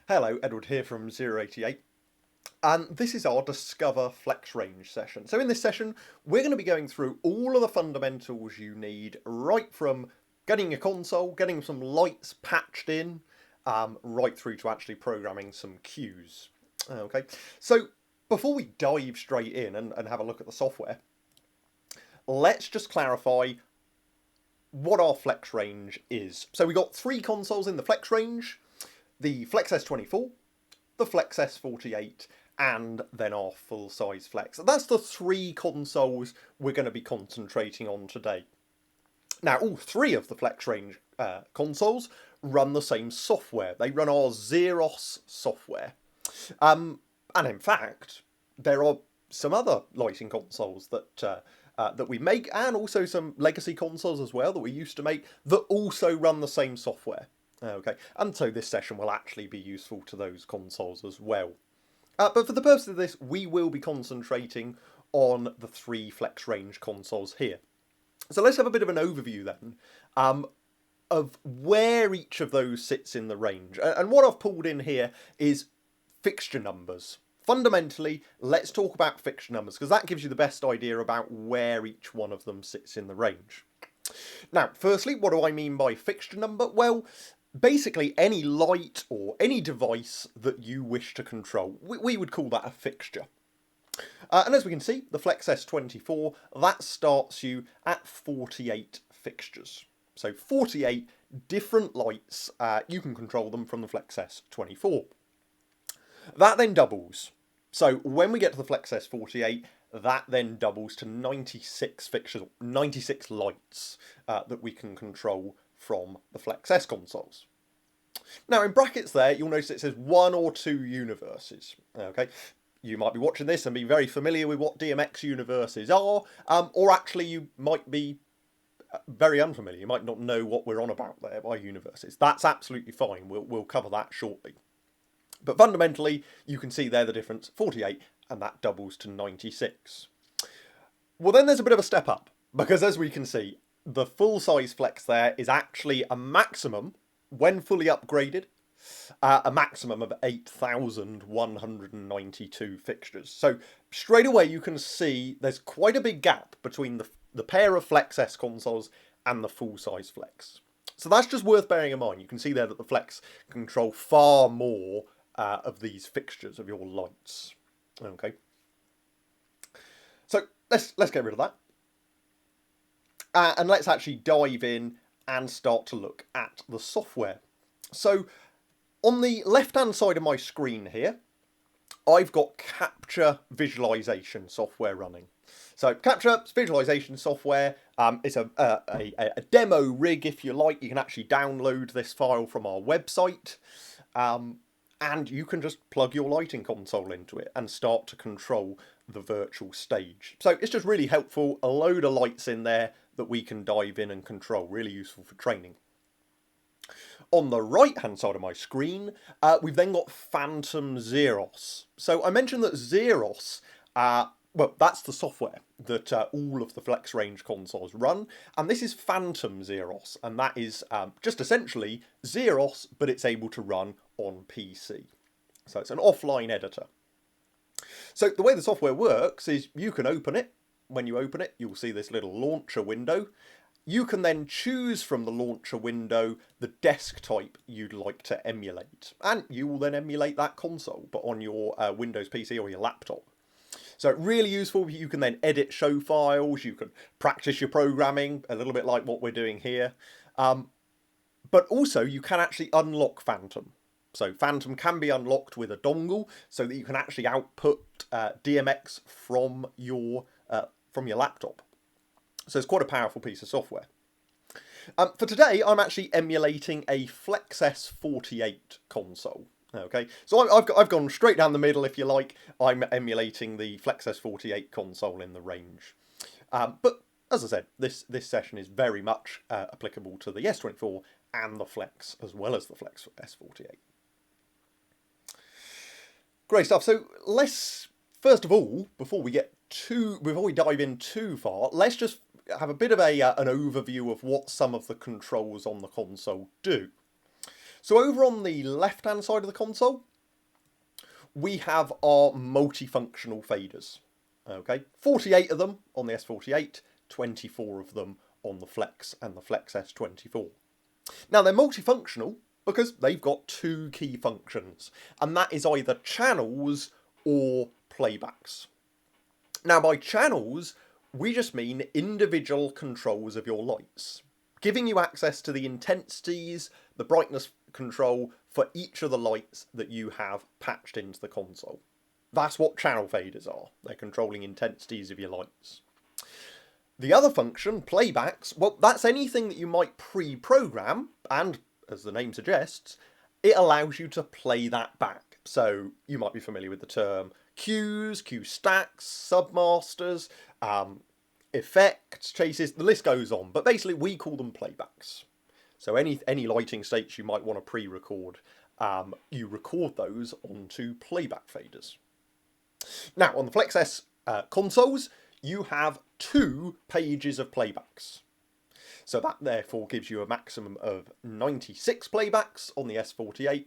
Hello, Edward here from 088, and this is our Discover Flex Range session. So in this session, we're going to be going through all of the fundamentals you need, right from getting your console, getting some lights patched in, right through to actually programming some cues. Okay, so before we dive straight in and have a look at the software, let's just clarify what our Flex Range is. So we got three consoles in the Flex Range: the Flex S24, the Flex S48, and then our full-size Flex. That's the three consoles we're going to be concentrating on today. Now, all three of the Flex Range consoles run the same software. They run our Zeros software. And in fact, there are some other lighting consoles that we make, and also some legacy consoles as well that we used to make, that also run the same software. Okay, and so this session will actually be useful to those consoles as well. But for the purpose of this, we will be concentrating on the three Flex Range consoles here. So let's have a bit of an overview then of where each of those sits in the range. And what I've pulled in here is fixture numbers. Fundamentally, let's talk about fixture numbers, because that gives you the best idea about where each one of them sits in the range. Now, firstly, what do I mean by fixture number? Well, basically any light or any device that you wish to control. We would call that a fixture. And as we can see, the Flex S24, that starts you at 48 fixtures. So 48 different lights, you can control them from the Flex S24. That then doubles. So when we get to the Flex S48, that then doubles to 96 fixtures, 96 lights that we can control from the Flex S consoles. Now in brackets there, you'll notice it says 1 or 2 universes. Okay, you might be watching this and be very familiar with what DMX universes are, or actually you might be very unfamiliar. You might not know what we're on about there by universes. That's absolutely fine. We'll cover that shortly. But fundamentally, you can see there the difference, 48, and that doubles to 96. Well, then there's a bit of a step up, because as we can see, the full-size Flex there is actually a maximum, when fully upgraded, a maximum of 8,192 fixtures. So straight away you can see there's quite a big gap between the pair of Flex S consoles and the full-size Flex. So that's just worth bearing in mind. You can see there that the Flex can control far more of these fixtures, of your lights. Okay. So let's get rid of that. And let's actually dive in and start to look at the software. So on the left-hand side of my screen here, I've got capture visualization software running. So capture visualization software is a demo rig, if you like. You can actually download this file from our website. And you can just plug your lighting console into it and start to control the virtual stage. So it's just really helpful, a load of lights in there that we can dive in and control, really useful for training. On the right hand side of my screen, we've then got Phantom Zeros. So I mentioned that Zeros, well, that's the software that all of the Flex Range consoles run, and this is Phantom Zeros, and that is just essentially Zeros, but it's able to run on PC. So it's an offline editor. So the way the software works is you can open it. When you open it, you'll see this little launcher window. You can then choose from the launcher window the desk type you'd like to emulate, and you will then emulate that console, but on your Windows PC or your laptop. So really useful. You can then edit show files, you can practice your programming, a little bit like what we're doing here. But also you can actually unlock Phantom. So Phantom can be unlocked with a dongle so that you can actually output DMX from your laptop. So it's quite a powerful piece of software. For today, I'm actually emulating a Flex S48 console. Okay, so I've gone straight down the middle, if you like. I'm emulating the Flex S48 console in the range. But as I said, this session is very much applicable to the S24 and the Flex, as well as the Flex S48. Great stuff. So let's, first of all, before we dive in too far, let's just have a bit of an overview of what some of the controls on the console do. So over on the left-hand side of the console, we have our multifunctional faders. Okay, 48 of them on the S48, 24 of them on the Flex and the Flex S24. Now they're multifunctional because they've got two key functions, and that is either channels or playbacks. Now by channels, we just mean individual controls of your lights, giving you access to the intensities, the brightness control for each of the lights that you have patched into the console. That's what channel faders are. They're controlling intensities of your lights. The other function, playbacks, well, that's anything that you might pre-program, and as the name suggests, it allows you to play that back. So you might be familiar with the term cues, cue stacks, submasters, effects, chases, the list goes on. But basically we call them playbacks. So any lighting states you might want to pre-record, you record those onto playback faders. Now on the Flex S consoles, you have 2 pages of playbacks. So that therefore gives you a maximum of 96 playbacks on the S48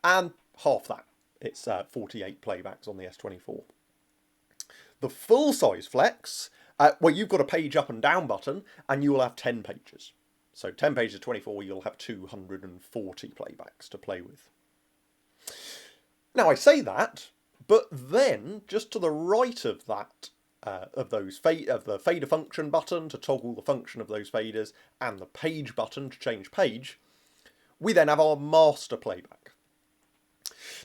and half that. It's 48 playbacks on the S24. The full-size Flex, well, you've got a page up and down button and you will have 10 pages. So 10 pages of 24, you'll have 240 playbacks to play with. Now I say that, but then just to the right of that, of the fader function button to toggle the function of those faders and the page button to change page, we then have our master playback.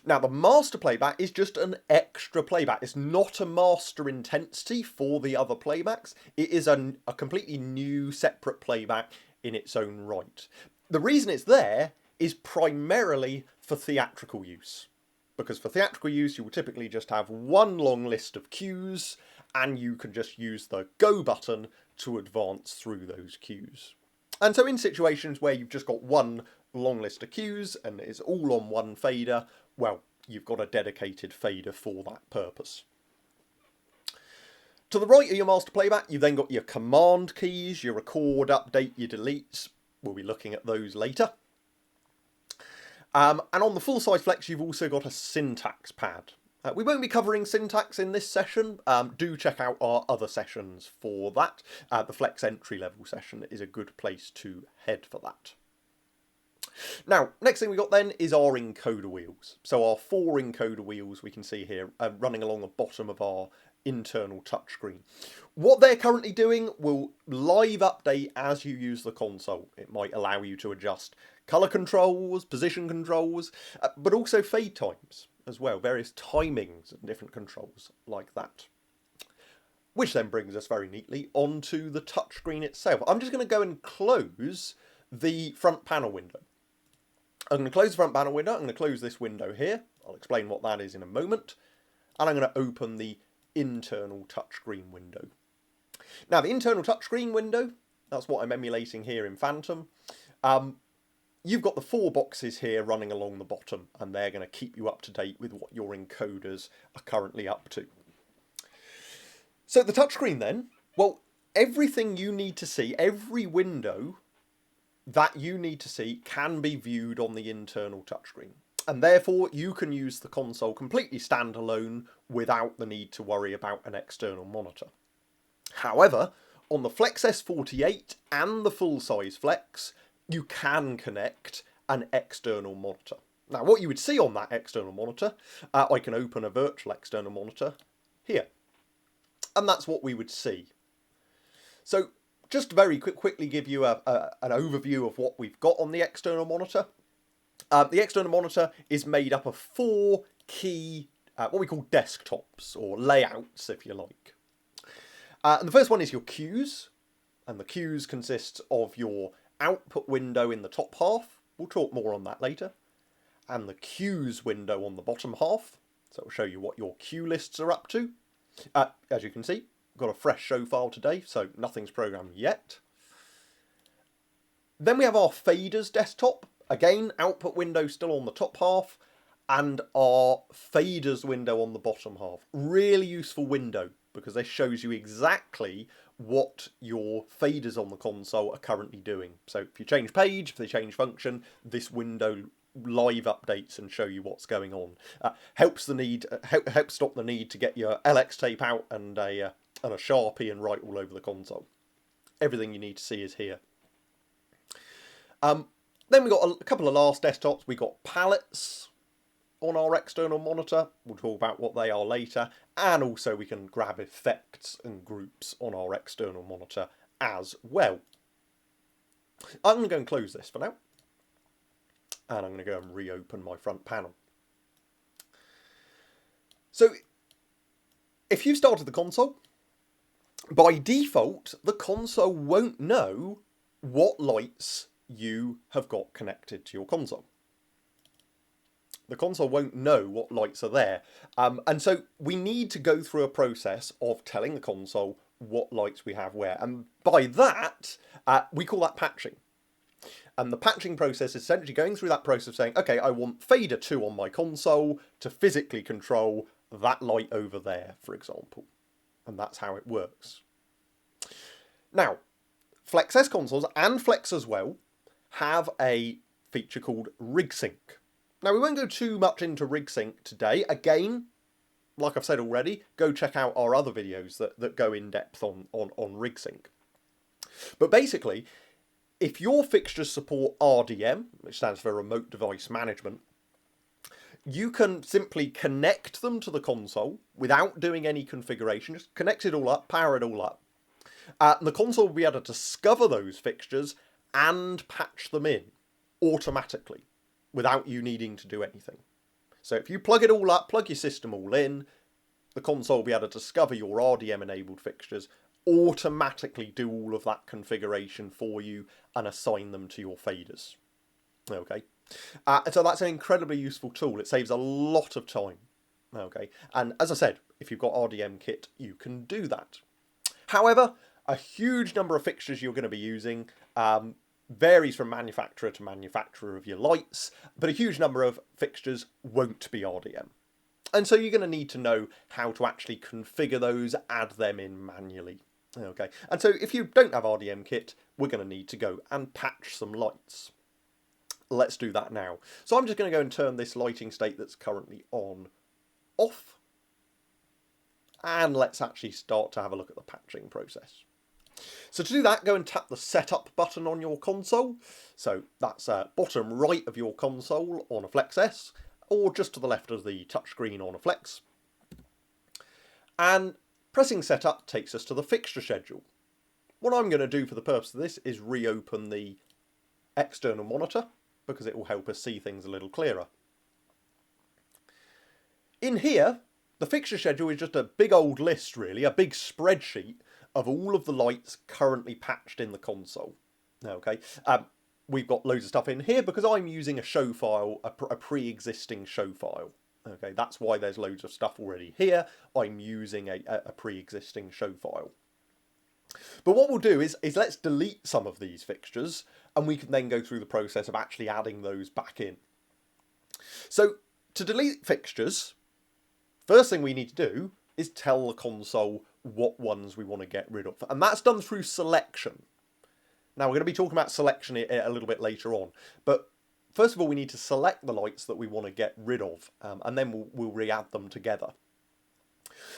Now the master playback is just an extra playback. It's not a master intensity for the other playbacks. It is a completely new separate playback in its own right. The reason it's there is primarily for theatrical use. Because for theatrical use, you will typically just have one long list of cues, and you can just use the go button to advance through those cues. And so in situations where you've just got one long list of cues and it's all on one fader, well, you've got a dedicated fader for that purpose. To the right of your master playback, you've then got your command keys, your record, update, your deletes. We'll be looking at those later. And on the full-size Flex, you've also got a syntax pad. We won't be covering syntax in this session. Do check out our other sessions for that. The Flex entry-level session is a good place to head for that. Now, next thing we got then is our encoder wheels. So our 4 encoder wheels we can see here running along the bottom of our internal touchscreen. What they're currently doing will live update as you use the console. It might allow you to adjust colour controls, position controls, but also fade times as well, various timings and different controls like that. Which then brings us very neatly onto the touchscreen itself. I'm just going to go and close the front panel window. I'm going to close the front panel window, I'm going to close this window here, I'll explain what that is in a moment, and I'm going to open the internal touchscreen window. Now the internal touchscreen window, that's what I'm emulating here in Phantom. You've got the 4 boxes here running along the bottom, and they're going to keep you up to date with what your encoders are currently up to. So the touchscreen then, well, everything you need to see, every window that you need to see can be viewed on the internal touchscreen. And therefore you can use the console completely standalone without the need to worry about an external monitor. However, on the Flex S48 and the full-size Flex, you can connect an external monitor. Now what you would see on that external monitor, I can open a virtual external monitor here. And that's what we would see. So just to very quickly give you an overview of what we've got on the external monitor. The external monitor is made up of 4 key, what we call desktops, or layouts if you like. And the first one is your cues, and the cues consists of your output window in the top half, we'll talk more on that later, and the cues window on the bottom half, so it'll show you what your cue lists are up to. As you can see, we've got a fresh show file today, so nothing's programmed yet. Then we have our faders desktop, again, output window still on the top half, and our faders window on the bottom half. Really useful window, because this shows you exactly what your faders on the console are currently doing. So if you change page, if they change function, this window live updates and show you what's going on. Helps stop the need to get your LX tape out and a Sharpie and write all over the console. Everything you need to see is here. Then we got a couple of last desktops. We got palettes on our external monitor. We'll talk about what they are later. And also we can grab effects and groups on our external monitor as well. I'm going to go and close this for now. And I'm going to go and reopen my front panel. So if you've started the console, by default, the console won't know what lights you have got connected to your console. The console won't know what lights are there. And so we need to go through a process of telling the console what lights we have where. And by that, we call that patching. And the patching process is essentially going through that process of saying, okay, I want fader 2 on my console to physically control that light over there, for example. And that's how it works. Now, FlexS consoles and Flex as well have a feature called RigSync. Now, we won't go too much into RigSync today. Again, like I've said already, go check out our other videos that go in depth on RigSync. But basically, if your fixtures support RDM, which stands for Remote Device Management, you can simply connect them to the console without doing any configuration. Just connect it all up, power it all up. And the console will be able to discover those fixtures and patch them in automatically without you needing to do anything. So if you plug it all up, plug your system all in, the console will be able to discover your RDM enabled fixtures, automatically do all of that configuration for you and assign them to your faders. Okay, so that's an incredibly useful tool. It saves a lot of time. Okay, and as I said, if you've got RDM kit, you can do that. However, a huge number of fixtures you're going to be using varies from manufacturer to manufacturer of your lights, but a huge number of fixtures won't be RDM. And so you're going to need to know how to actually configure those, add them in manually. Okay, and so if you don't have RDM kit, we're going to need to go and patch some lights. Let's do that now. So I'm just going to go and turn this lighting state that's currently on off. And let's actually start to have a look at the patching process. So to do that, go and tap the Setup button on your console. So that's bottom right of your console on a FlexS, or just to the left of the touchscreen on a Flex. And pressing Setup takes us to the fixture schedule. What I'm going to do for the purpose of this is reopen the external monitor, because it will help us see things a little clearer. In here, the fixture schedule is just a big old list really, a big spreadsheet of all of the lights currently patched in the console. Okay, we've got loads of stuff in here because I'm using a show file, a pre-existing show file. Okay, that's why there's loads of stuff already here. I'm using a pre-existing show file. But what we'll do is let's delete some of these fixtures and we can then go through the process of actually adding those back in. So to delete fixtures, first thing we need to do is tell the console what ones we want to get rid of. And that's done through selection. Now we're going to be talking about selection a little bit later on. But first of all, we need to select the lights that we want to get rid of. And then we'll re-add them together.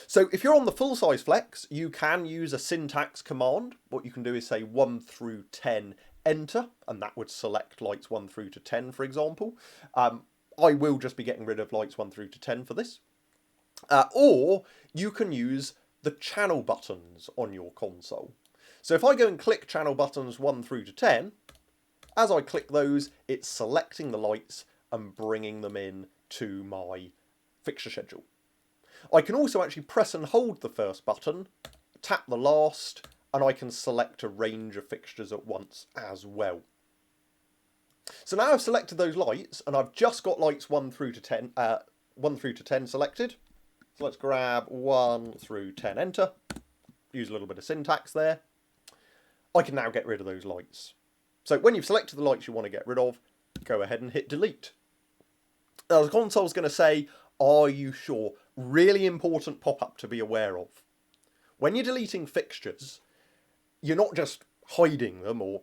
So if you're on the full-size Flex, you can use a syntax command. What you can do is say 1 through 10, enter. And that would select lights 1 through to 10, for example. I will just be getting rid of lights 1 through to 10 for this. Or you can use the channel buttons on your console. So if I go and click channel buttons 1 through to 10, as I click those, it's selecting the lights and bringing them in to my fixture schedule. I can also actually press and hold the first button, tap the last, and I can select a range of fixtures at once as well. So now I've selected those lights, and I've just got lights 1 through to 10, 1 through to 10 selected. So let's grab 1 through 10, enter. Use a little bit of syntax there. I can now get rid of those lights. So when you've selected the lights you want to get rid of, go ahead and hit delete. Now the console's going to say, are you sure? Really important pop-up to be aware of. When you're deleting fixtures, you're not just hiding them or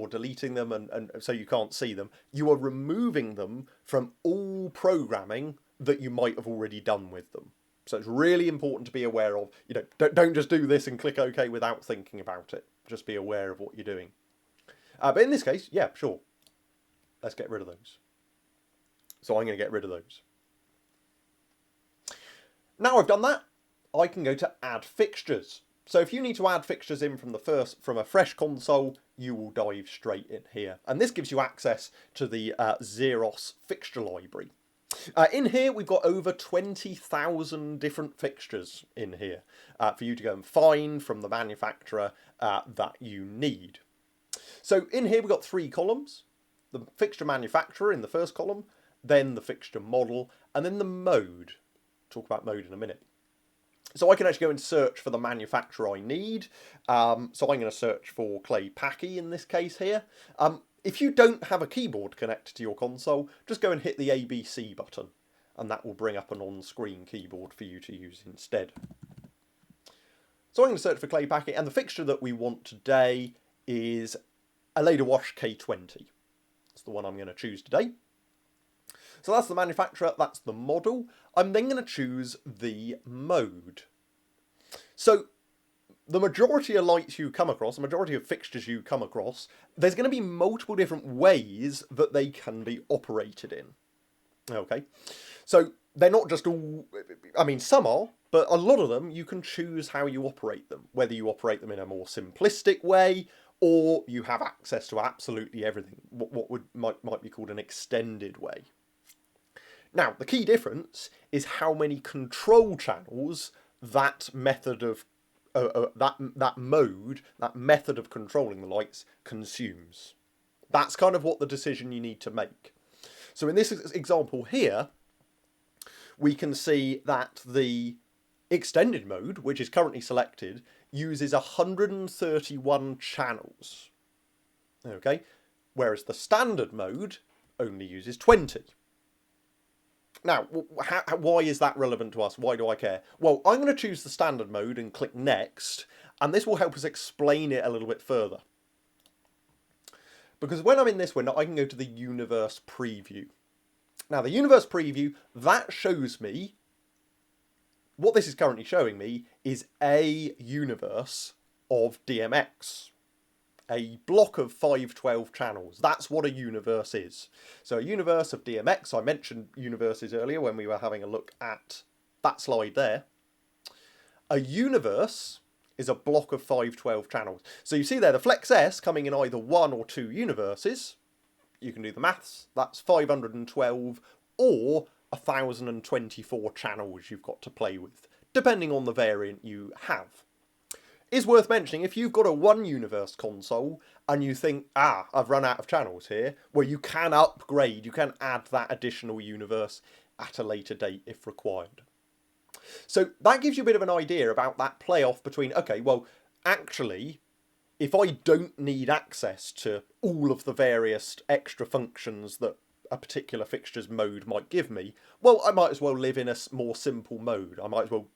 deleting them and so you can't see them. You are removing them from all programming that you might have already done with them. So it's really important to be aware of, don't just do this and click OK without thinking about it. Just be aware of what you're doing. But in this case, yeah, sure. Let's get rid of those. So I'm going to get rid of those. Now I've done that, I can go to add fixtures. So if you need to add fixtures in from a fresh console, you will dive straight in here. And this gives you access to the Xeros fixture library. In here, we've got over 20,000 different fixtures in here for you to go and find from the manufacturer that you need. So in here, we've got 3 columns. The fixture manufacturer in the first column, then the fixture model, and then the mode. Talk about mode in a minute. So I can actually go and search for the manufacturer I need. So I'm going to search for Clay Packy in this case here. If you don't have a keyboard connected to your console, just go and hit the ABC button, and that will bring up an on-screen keyboard for you to use instead. So I'm going to search for Clay Packy, and the fixture that we want today is a Ladle Wash K20. That's the one I'm going to choose today. So that's the manufacturer, that's the model. I'm then going to choose the mode. So the majority of lights you come across, the majority of fixtures you come across, there's going to be multiple different ways that they can be operated in. Okay, so they're not just all, I mean some are, but a lot of them you can choose how you operate them. Whether you operate them in a more simplistic way, or you have access to absolutely everything, what might be called an extended way. Now, the key difference is how many control channels that method of that method of controlling the lights consumes. That's kind of what the decision you need to make. So in this example here, we can see that the extended mode, which is currently selected, uses 131 channels. Okay, whereas the standard mode only uses 20. Now, why is that relevant to us? Why do I care? Well, I'm going to choose the standard mode and click Next, and this will help us explain it a little bit further. Because when I'm in this window, I can go to the Universe Preview. Now, the Universe Preview, that shows me, what this is currently showing me is a universe of DMX. A block of 512 channels. That's what a universe is. So a universe of DMX, I mentioned universes earlier when we were having a look at that slide there. A universe is a block of 512 channels. So you see there the Flex S coming in either 1 or 2 universes. You can do the maths. That's 512 or 1024 channels you've got to play with, depending on the variant you have. Is worth mentioning, if you've got a 1 universe console and you think, I've run out of channels here, well, you can upgrade, you can add that additional universe at a later date if required. So that gives you a bit of an idea about that playoff between, okay, well, actually, if I don't need access to all of the various extra functions that a particular fixture's mode might give me, well, I might as well live in a more simple mode. I might as well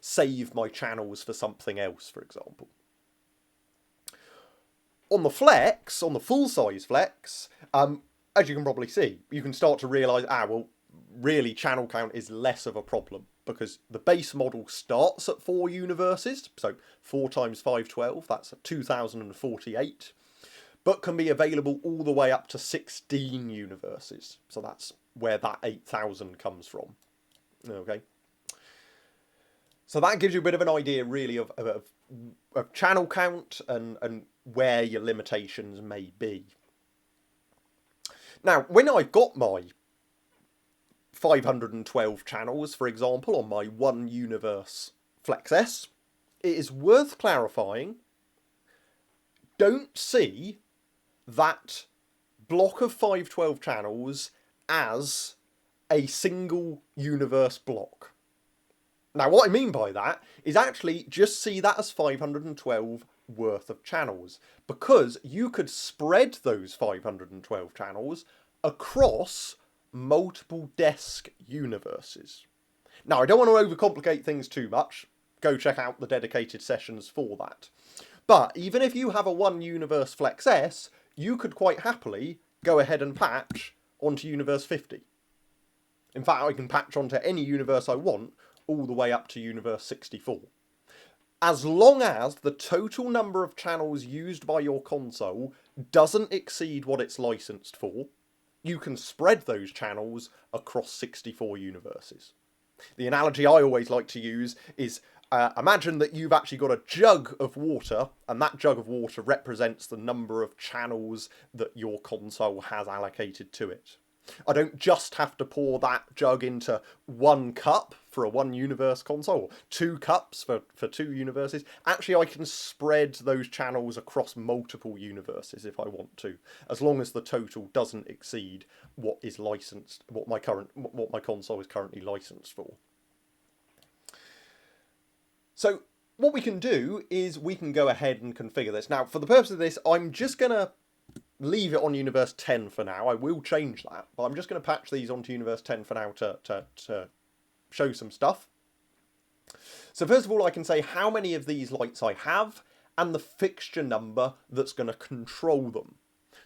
save my channels for something else, for example. On the Flex, on the full-size Flex, as you can probably see, you can start to realise, well, really channel count is less of a problem because the base model starts at 4 universes, so 4 times 512, that's 2048, but can be available all the way up to 16 universes. So that's where that 8,000 comes from. Okay. So that gives you a bit of an idea, really, of channel count and where your limitations may be. Now, when I've got my 512 channels, for example, on my 1 universe Flex S, it is worth clarifying, don't see that block of 512 channels as a single universe block. Now, what I mean by that is actually just see that as 512 worth of channels, because you could spread those 512 channels across multiple desk universes. Now, I don't want to overcomplicate things too much. Go check out the dedicated sessions for that. But even if you have a 1 universe Flex S, you could quite happily go ahead and patch onto universe 50. In fact, I can patch onto any universe I want, all the way up to universe 64. As long as the total number of channels used by your console doesn't exceed what it's licensed for, you can spread those channels across 64 universes. The analogy I always like to use is imagine that you've actually got a jug of water, and that jug of water represents the number of channels that your console has allocated to it. I don't just have to pour that jug into 1 cup for a 1 universe console, 2 cups for 2 universes. Actually, I can spread those channels across multiple universes if I want to, as long as the total doesn't exceed what is licensed, what my console is currently licensed for. So what we can do is we can go ahead and configure this. Now, for the purpose of this, I'm just going to leave it on universe 10 for now. I will change that, but I'm just going to patch these onto universe 10 for now to show some stuff. So first of all, I can say how many of these lights I have and the fixture number that's going to control them.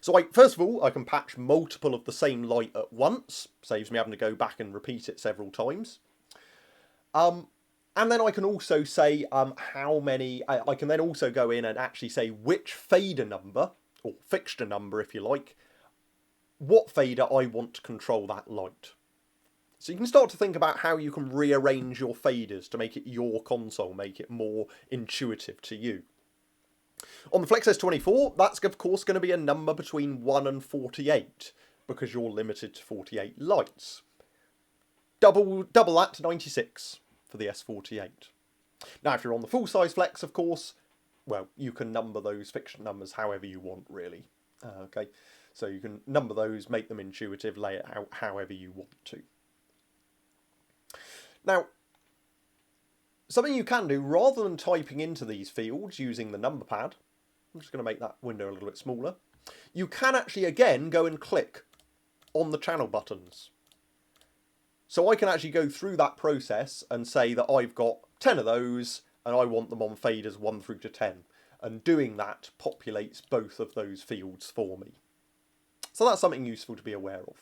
So first of all, I can patch multiple of the same light at once. Saves me having to go back and repeat it several times. And then I can also say how many. I can then also go in and actually say which fader number, or fixture number if you like, what fader I want to control that light. So you can start to think about how you can rearrange your faders to make it your console, make it more intuitive to you. On the FLX S24, that's of course going to be a number between 1 and 48, because you're limited to 48 lights. Double that to 96 for the S48. Now if you're on the full size Flex, of course, well, you can number those fixture numbers however you want, really. Okay, so you can number those, make them intuitive, lay it out however you want to. Now, something you can do, rather than typing into these fields using the number pad, I'm just going to make that window a little bit smaller, you can actually, again, go and click on the channel buttons. So I can actually go through that process and say that I've got 10 of those, and I want them on faders 1 through to 10. And doing that populates both of those fields for me. So that's something useful to be aware of.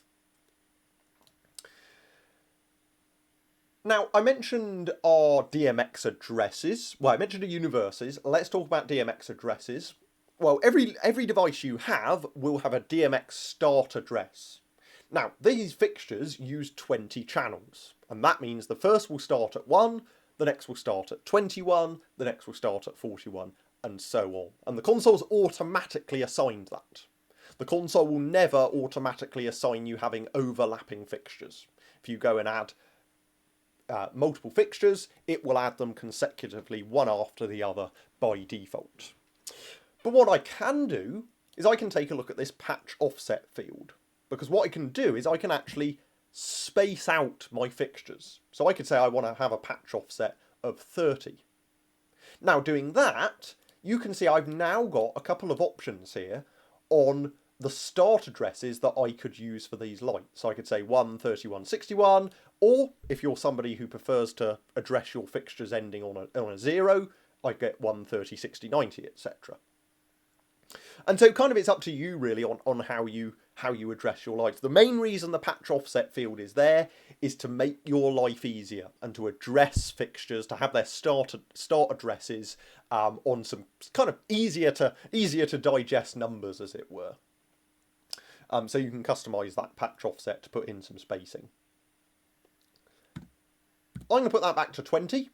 Now, I mentioned our DMX addresses. Well, I mentioned the universes. Let's talk about DMX addresses. Well, every device you have will have a DMX start address. Now, these fixtures use 20 channels. And that means the first will start at 1, the next will start at 21, the next will start at 41, and so on. And the console's automatically assigned that. The console will never automatically assign you having overlapping fixtures. If you go and add multiple fixtures, it will add them consecutively, one after the other, by default. But what I can do is I can take a look at this patch offset field. Because what I can do is I can actually space out my fixtures. So I could say I want to have a patch offset of 30. Now doing that, you can see I've now got a couple of options here on the start addresses that I could use for these lights. So I could say 1, 31, 61, or if you're somebody who prefers to address your fixtures ending on a 0, I get 1, 30, 60, 90, etc. And so kind of it's up to you really on how you address your lights. The main reason the patch offset field is there is to make your life easier and to address fixtures, to have their start addresses on some kind of easier to digest numbers, as it were. So you can customize that patch offset to put in some spacing. I'm going to put that back to 20.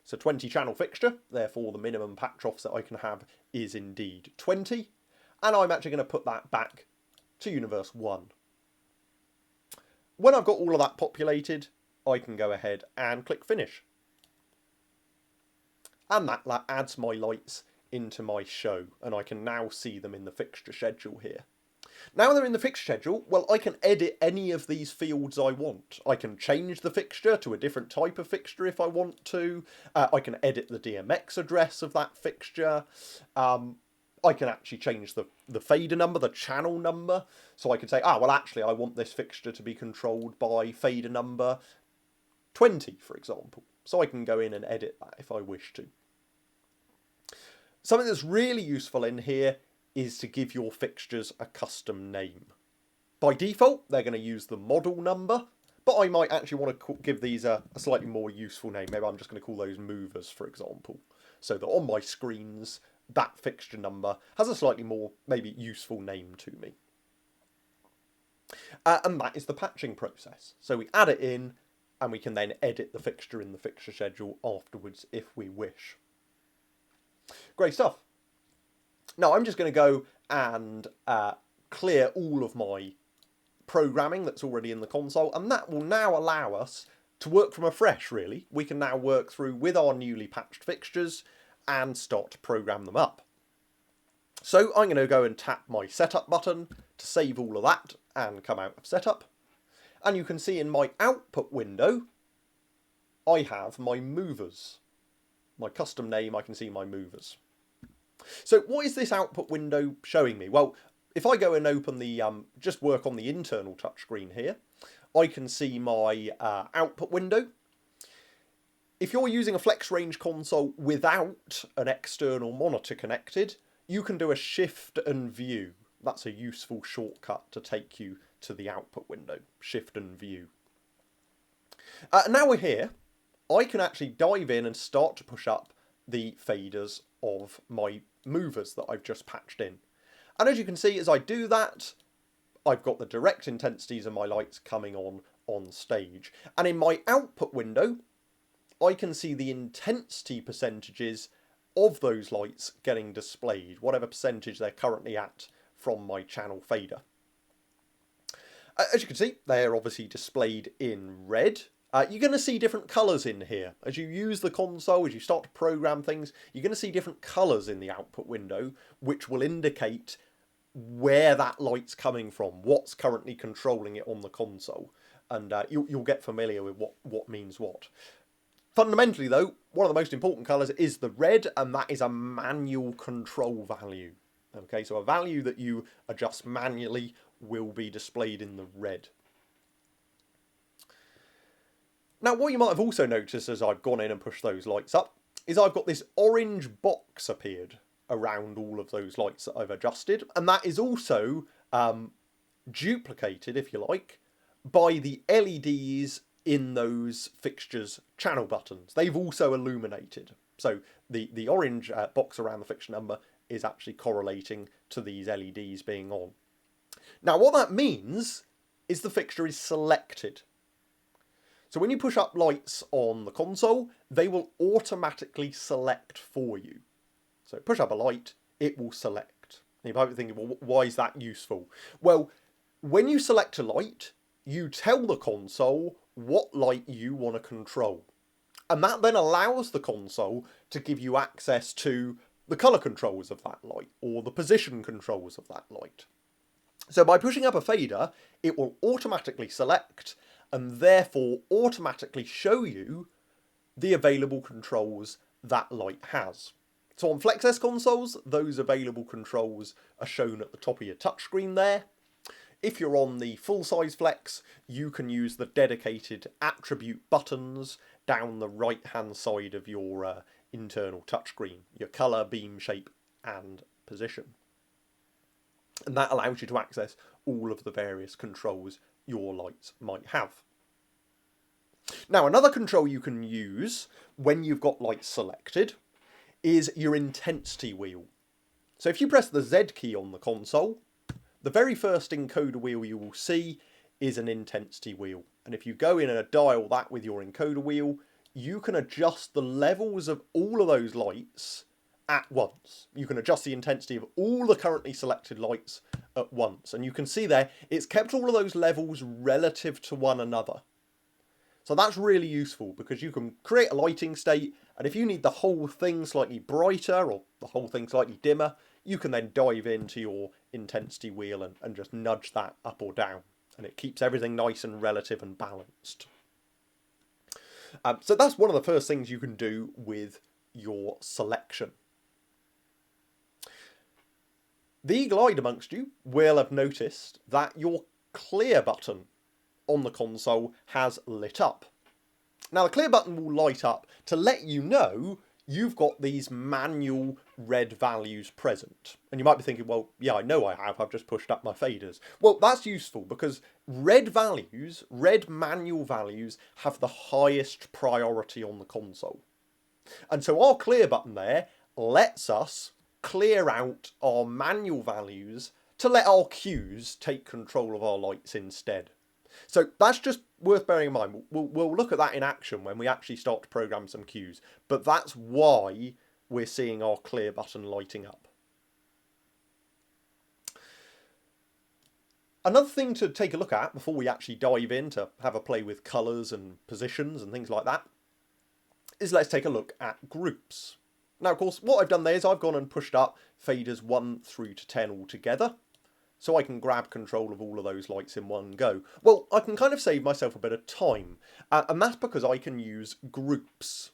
It's a 20 channel fixture, therefore the minimum patch offset I can have is indeed 20. And I'm actually going to put that back to universe 1. When I've got all of that populated, I can go ahead and click finish. And that adds my lights into my show, and I can now see them in the fixture schedule here. Now they're in the fixture schedule, well, I can edit any of these fields I want. I can change the fixture to a different type of fixture if I want to. I can edit the DMX address of that fixture. I can actually change the fader number, the channel number. So I could say, well, actually, I want this fixture to be controlled by fader number 20, for example. So I can go in and edit that if I wish to. Something that's really useful in here is to give your fixtures a custom name. By default, they're going to use the model number, but I might actually want to give these a slightly more useful name. Maybe I'm just going to call those movers, for example, so that on my screens, that fixture number has a slightly more, maybe useful name to me. And that is the patching process. So we add it in, and we can then edit the fixture in the fixture schedule afterwards if we wish. Great stuff. Now I'm just going to go and clear all of my programming that's already in the console, and that will now allow us to work from afresh, really. We can now work through with our newly patched fixtures and start to program them up. So I'm going to go and tap my setup button to save all of that and come out of setup. And you can see in my output window, I have my movers. My custom name, I can see my movers. So what is this output window showing me? Well, if I go and open the, just work on the internal touchscreen here, I can see my output window. If you're using a FLX Range console without an external monitor connected, you can do a Shift and View. That's a useful shortcut to take you to the output window, Shift and View. Now we're here, I can actually dive in and start to push up the faders of my movers that I've just patched in. And as you can see, as I do that, I've got the direct intensities of my lights coming on stage. And in my output window, I can see the intensity percentages of those lights getting displayed, whatever percentage they're currently at from my channel fader. As you can see, they're obviously displayed in red. You're going to see different colours in here. As you use the console, as you start to program things, you're going to see different colours in the output window, which will indicate where that light's coming from, what's currently controlling it on the console. And you'll get familiar with what means what. Fundamentally, though, one of the most important colours is the red, and that is a manual control value. Okay, so a value that you adjust manually will be displayed in the red. Now, what you might have also noticed as I've gone in and pushed those lights up is I've got this orange box appeared around all of those lights that I've adjusted, and that is also duplicated, if you like, by the LEDs in those fixtures channel buttons. They've also illuminated. So the orange box around the fixture number is actually correlating to these LEDs being on. Now what that means is the fixture is selected. So when you push up lights on the console, they will automatically select for you. So push up a light, it will select. And you might be thinking, well, why is that useful? Well, when you select a light, you tell the console what light you want to control. And that then allows the console to give you access to the colour controls of that light, or the position controls of that light. So by pushing up a fader, it will automatically select, and therefore automatically show you the available controls that light has. So on FlexS consoles, those available controls are shown at the top of your touchscreen there. If you're on the full-size Flex, you can use the dedicated attribute buttons down the right-hand side of your internal touchscreen, your colour, beam, shape, and position. And that allows you to access all of the various controls your lights might have. Now, another control you can use when you've got lights selected is your intensity wheel. So if you press the Z key on the console, the very first encoder wheel you will see is an intensity wheel. And if you go in and dial that with your encoder wheel, you can adjust the levels of all of those lights at once. You can adjust the intensity of all the currently selected lights at once. And you can see there, it's kept all of those levels relative to one another. So that's really useful because you can create a lighting state, and if you need the whole thing slightly brighter or the whole thing slightly dimmer, you can then dive into your intensity wheel and just nudge that up or down. And it keeps everything nice and relative and balanced. So that's one of the first things you can do with your selection. The eagle-eyed amongst you will have noticed that your clear button on the console has lit up. Now the clear button will light up to let you know you've got these manual red values present. And you might be thinking, well, yeah, I know I have, I've just pushed up my faders. Well, that's useful because red values, red manual values, have the highest priority on the console. And so our clear button there lets us clear out our manual values to let our cues take control of our lights instead. So that's just worth bearing in mind. We'll look at that in action when we actually start to program some cues. But that's why we're seeing our clear button lighting up. Another thing to take a look at before we actually dive in to have a play with colours and positions and things like that is let's take a look at groups. Now, of course, what I've done there is I've gone and pushed up faders 1 through to 10 all together, so I can grab control of all of those lights in one go. Well, I can kind of save myself a bit of time, and that's because I can use groups.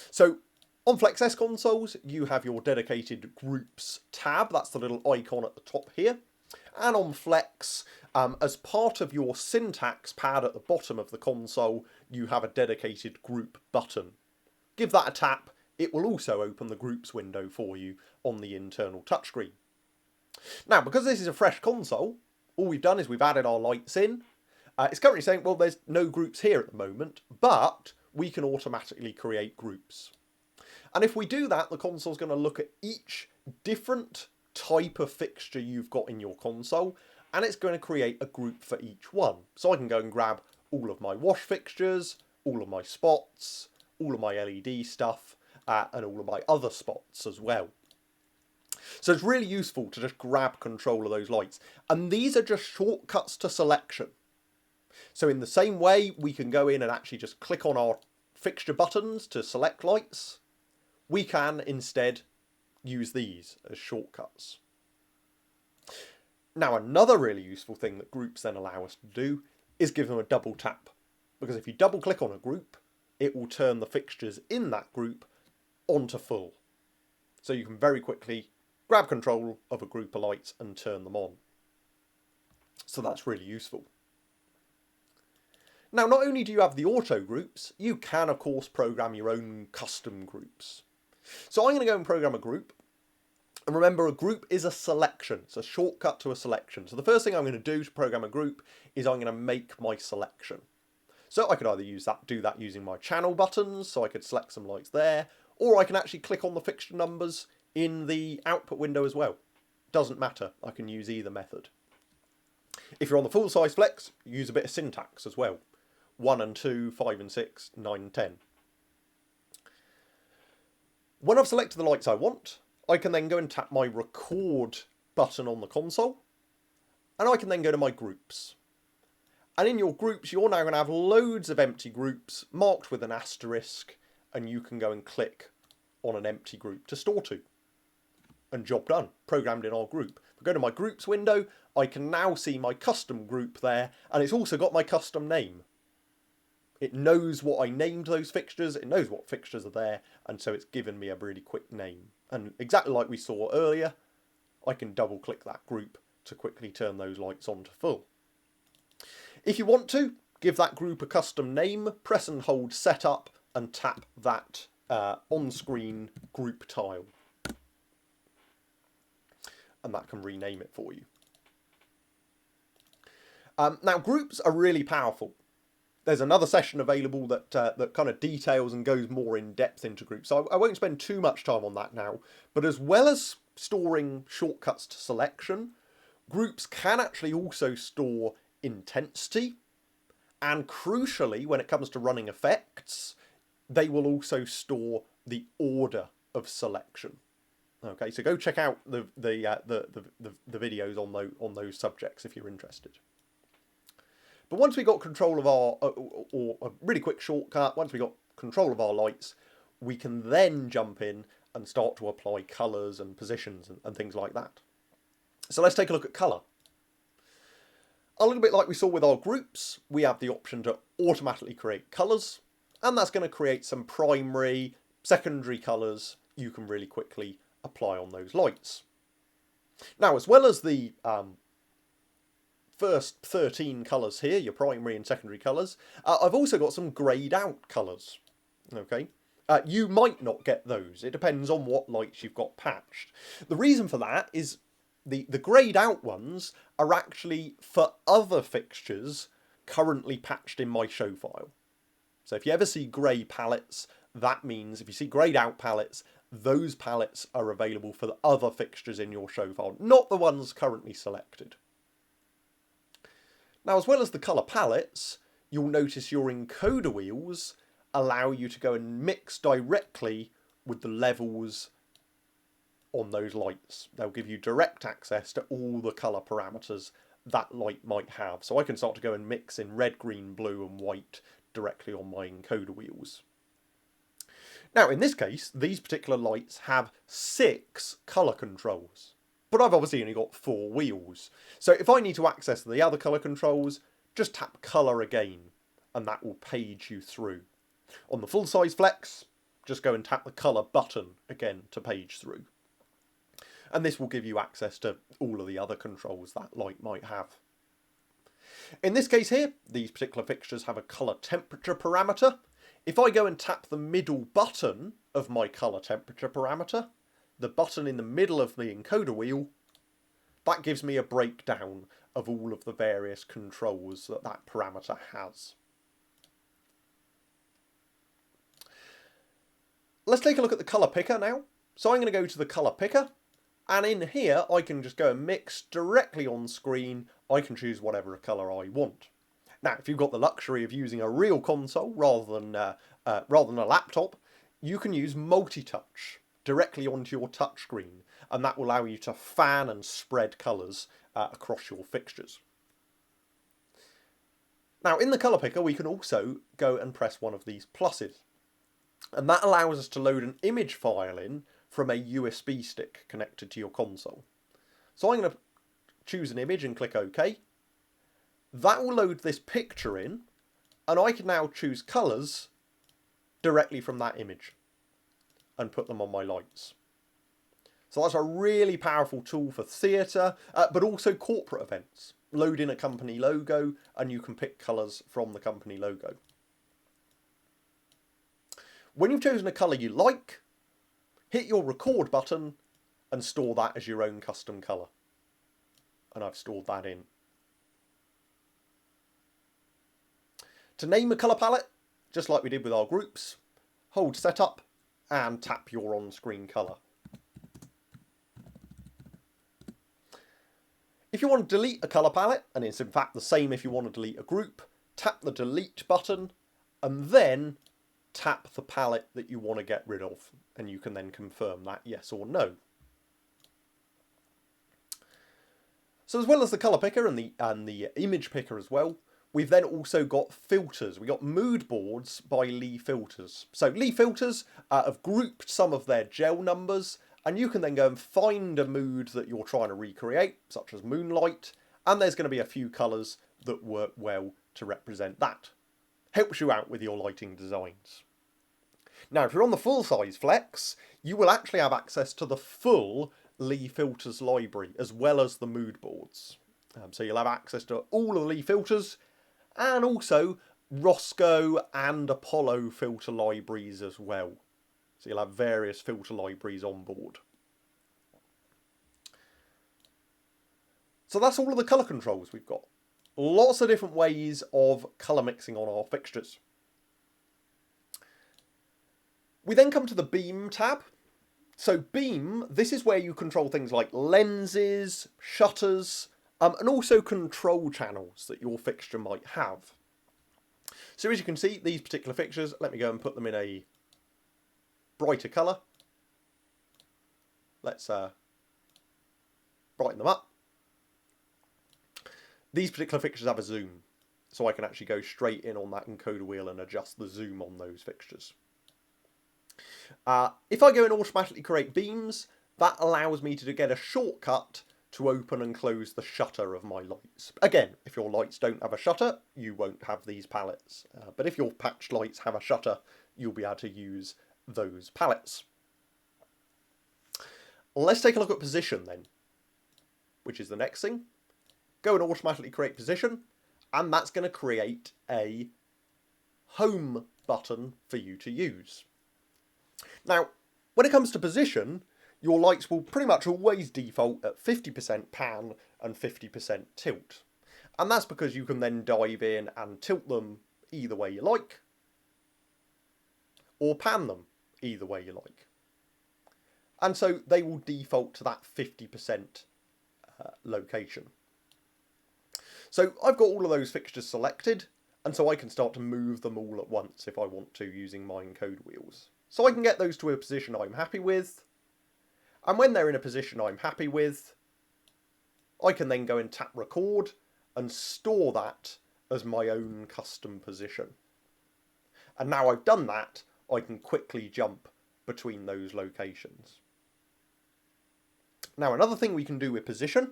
So on FLX consoles, you have your dedicated groups tab. That's the little icon at the top here. And on Flex, as part of your syntax pad at the bottom of the console, you have a dedicated group button. Give that a tap. It will also open the groups window for you on the internal touchscreen. Now, because this is a fresh console, all we've done is we've added our lights in. It's currently saying, well, there's no groups here at the moment, but we can automatically create groups. And if we do that, the console's going to look at each different type of fixture you've got in your console, and it's going to create a group for each one. So I can go and grab all of my wash fixtures, all of my spots, all of my LED stuff, and all of my other spots as well. So it's really useful to just grab control of those lights. And these are just shortcuts to selection. So in the same way, we can go in and actually just click on our fixture buttons to select lights. We can instead use these as shortcuts. Now, another really useful thing that groups then allow us to do is give them a double tap. Because if you double click on a group, it will turn the fixtures in that group onto full. So you can very quickly grab control of a group of lights and turn them on. So that's really useful. Now, not only do you have the auto groups, you can of course program your own custom groups. So I'm going to go and program a group. And remember, a group is a selection. It's a shortcut to a selection. So the first thing I'm going to do to program a group is I'm going to make my selection. So I could either do that using my channel buttons, so I could select some lights there, or I can actually click on the fixture numbers in the output window as well. Doesn't matter, I can use either method. If you're on the full size Flex, use a bit of syntax as well. 1 and 2, 5 and 6, 9 and 10. When I've selected the lights I want, I can then go and tap my record button on the console, and I can then go to my groups. And in your groups, you're now going to have loads of empty groups marked with an asterisk, and you can go and click on an empty group to store to. And job done, programmed in our group. If I go to my groups window, I can now see my custom group there, and it's also got my custom name. It knows what I named those fixtures, it knows what fixtures are there, and so it's given me a really quick name. And exactly like we saw earlier, I can double click that group to quickly turn those lights on to full. If you want to, give that group a custom name, press and hold setup, and tap that on-screen group tile. And that can rename it for you. Now, groups are really powerful. There's another session available that kind of details and goes more in depth into groups. So I won't spend too much time on that now. But as well as storing shortcuts to selection, groups can actually also store intensity. And crucially, when it comes to running effects, they will also store the order of selection. Okay, so go check out the videos on those subjects if you're interested. But once we got control of our, or a really quick shortcut, once we got control of our lights, we can then jump in and start to apply colours and positions and things like that. So let's take a look at colour. A little bit like we saw with our groups, we have the option to automatically create colours, and that's going to create some primary, secondary colours you can really quickly apply on those lights. Now, as well as the first 13 colours here, your primary and secondary colours, I've also got some greyed out colours. Okay, You might not get those. It depends on what lights you've got patched. The reason for that is the greyed out ones are actually for other fixtures currently patched in my show file. So if you ever see grey palettes, that means if you see greyed out palettes, those palettes are available for the other fixtures in your show file, not the ones currently selected. Now, as well as the colour palettes, you'll notice your encoder wheels allow you to go and mix directly with the levels on those lights. They'll give you direct access to all the colour parameters that light might have. So I can start to go and mix in red, green, blue and white directly on my encoder wheels. Now, in this case, these particular lights have 6 colour controls, but I've obviously only got 4 wheels. So if I need to access the other colour controls, just tap colour again, and that will page you through. On the full size Flex, just go and tap the colour button again to page through. And this will give you access to all of the other controls that light might have. In this case here, these particular fixtures have a colour temperature parameter. If I go and tap the middle button of my colour temperature parameter, the button in the middle of the encoder wheel, that gives me a breakdown of all of the various controls that that parameter has. Let's take a look at the colour picker now. So I'm going to go to the colour picker, and in here I can just go and mix directly on screen. I can choose whatever colour I want. Now, if you've got the luxury of using a real console rather than a laptop, you can use multi-touch directly onto your touchscreen, and that will allow you to fan and spread colours across your fixtures. Now, in the colour picker, we can also go and press one of these pluses, and that allows us to load an image file in from a USB stick connected to your console. So I'm going to choose an image and click OK. That will load this picture in, and I can now choose colours directly from that image and put them on my lights. So that's a really powerful tool for theatre, but also corporate events. Load in a company logo and you can pick colours from the company logo. When you've chosen a colour you like, hit your record button and store that as your own custom colour. And I've stored that in. To name a colour palette, just like we did with our groups, hold setup and tap your on-screen colour. If you want to delete a colour palette, and it's in fact the same if you want to delete a group, tap the delete button and then tap the palette that you want to get rid of, and you can then confirm that yes or no. So as well as the colour picker and the image picker as well, we've then also got filters. We've got mood boards by Lee Filters. So Lee Filters have grouped some of their gel numbers, and you can then go and find a mood that you're trying to recreate, such as moonlight, and there's going to be a few colours that work well to represent that. Helps you out with your lighting designs. Now, if you're on the full size Flex, you will actually have access to the full Lee Filters library, as well as the mood boards. So you'll have access to all of the Lee Filters, and also Roscoe and Apollo filter libraries as well. So you'll have various filter libraries on board. So that's all of the colour controls we've got. Lots of different ways of colour mixing on our fixtures. We then come to the beam tab. So beam, this is where you control things like lenses, shutters, and also control channels that your fixture might have. So as you can see, these particular fixtures, let me go and put them in a brighter colour. Let's brighten them up. These particular fixtures have a zoom, so I can actually go straight in on that encoder wheel and adjust the zoom on those fixtures. If I go and automatically create beams, that allows me to get a shortcut to open and close the shutter of my lights. Again, if your lights don't have a shutter, you won't have these palettes. But if your patched lights have a shutter, you'll be able to use those palettes. Let's take a look at position then, which is the next thing. Go and automatically create position, and that's going to create a home button for you to use. Now, when it comes to position, your lights will pretty much always default at 50% pan and 50% tilt. And that's because you can then dive in and tilt them either way you like, or pan them either way you like. And so they will default to that 50% location. So I've got all of those fixtures selected, and so I can start to move them all at once if I want to using my encode wheels. So I can get those to a position I'm happy with, and when they're in a position I'm happy with, I can then go and tap record and store that as my own custom position. And now I've done that, I can quickly jump between those locations. Now another thing we can do with position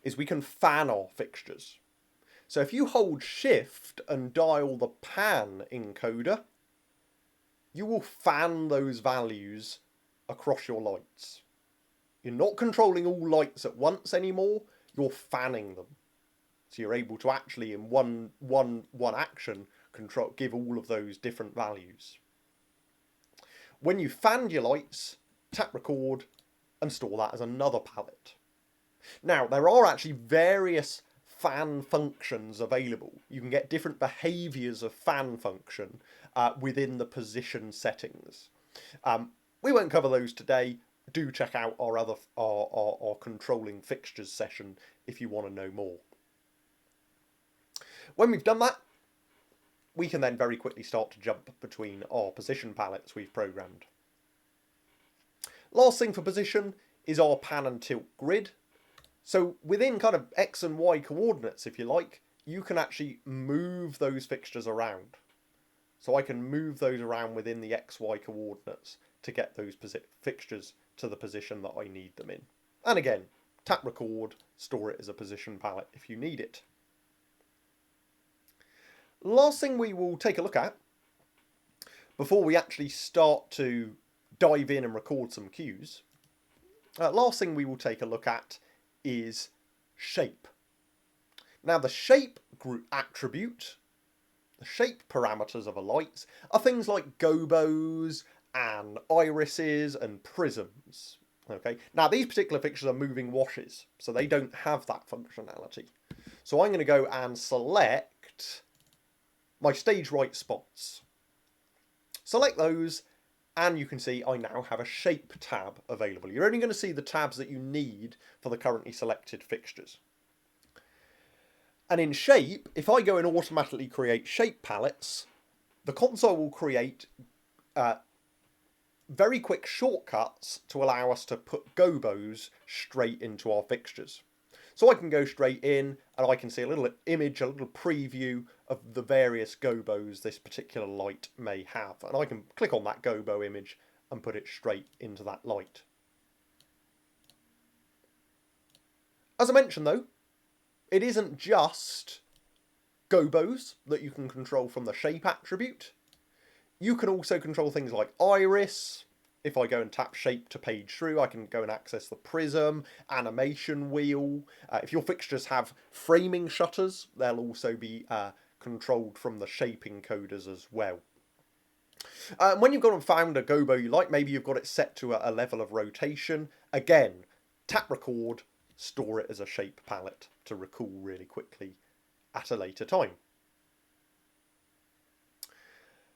is we can fan our fixtures. So if you hold shift and dial the pan encoder, you will fan those values across your lights. You're not controlling all lights at once anymore, you're fanning them. So you're able to actually in one action give all of those different values. When you fanned your lights, tap record and store that as another palette. Now, there are actually various fan functions available. You can get different behaviours of fan function within the position settings. We won't cover those today. Do check out our controlling fixtures session if you want to know more. When we've done that, we can then very quickly start to jump between our position palettes we've programmed. Last thing for position is our pan and tilt grid. So within kind of X and Y coordinates, if you like, you can actually move those fixtures around. So I can move those around within the XY coordinates to get those fixtures to the position that I need them in. And again, tap record, store it as a position palette if you need it. Last thing we will take a look at before we actually start to dive in and record some cues. Last thing we will take a look at is shape. Now the shape group attribute, the shape parameters of a light are things like gobos and irises and prisms. Okay, now these particular fixtures are moving washes, so they don't have that functionality. So I'm going to go and select my stage right spots. Select those, and you can see I now have a shape tab available. You're only going to see the tabs that you need for the currently selected fixtures. And in shape, if I go and automatically create shape palettes, the console will create very quick shortcuts to allow us to put gobos straight into our fixtures. So I can go straight in and I can see a little image, a little preview of the various gobos this particular light may have. And I can click on that gobo image and put it straight into that light. As I mentioned though, it isn't just gobos that you can control from the shape attribute. You can also control things like iris. If I go and tap shape to page through, I can go and access the prism, animation wheel. If your fixtures have framing shutters, they'll also be controlled from the shape encoders as well. When you've gone and found a gobo you like, maybe you've got it set to a level of rotation. Again, tap record, store it as a shape palette to recall really quickly at a later time.